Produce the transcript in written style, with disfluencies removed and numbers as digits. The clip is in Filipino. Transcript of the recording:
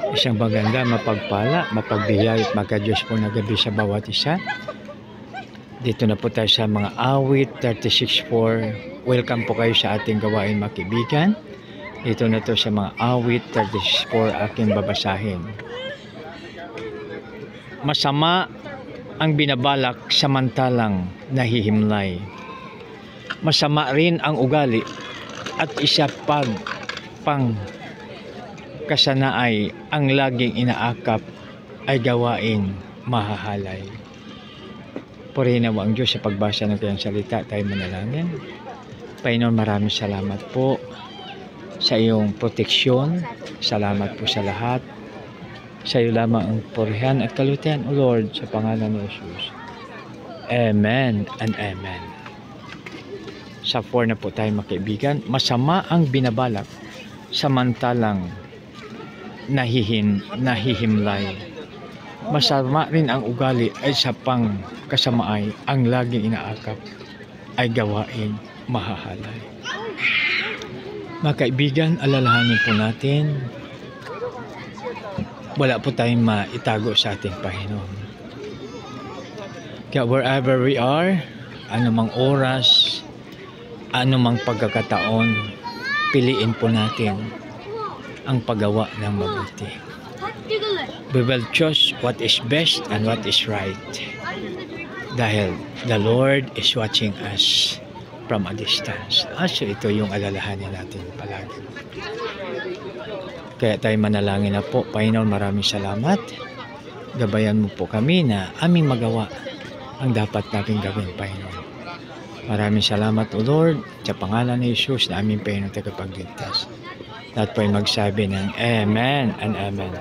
Isang maganda, mapagpala, mapagbigay at magka-Diyos po na gabi sa bawat isa. Dito na po tayo sa mga awit 36:4. Welcome po kayo sa ating gawain mga kaibigan. Dito na to sa mga awit 36:4 aking babasahin. Masama ang binabalak samantalang nahihimlay. Masama rin ang ugali at isa pang kasanaay ang laging inaakap ay gawain mahahalay. Purihin nawa ang Diyos sa pagbasa ng kanyang salita. Tayo manalangin. Panginoon, maraming salamat po sa iyong proteksyon. Salamat po sa lahat. Sa iyo lamang ang purihan at kalutihan, O Lord, sa pangalan ni Jesus. Amen and amen. Sa 4 na po tayo mga kaibigan. Masama ang binabalak samantalang nahihimlay. Masama rin ang ugali ay sa pang kasamaay ang laging inaakap ay gawain mahahalay. Mga kaibigan, alalahanin po natin, wala po tayong maitago sa ating Panginoon. Kaya wherever we are, anumang oras, anumang pagkakataon, piliin po natin ang paggawa ng mabuti. We will choose what is best and what is right. Dahil the Lord is watching us from a distance. So ito yung alalahanin natin palagi. Kaya tayo manalangin na po. Panginoon, maraming salamat. Gabayan mo po kami na aming magawa ang dapat natin gawin, Panginoon. Maraming salamat, O Lord, sa pangalan ni Jesus na aming Panginoon tagapagligtas. At po ay magsabi ng Amen and Amen.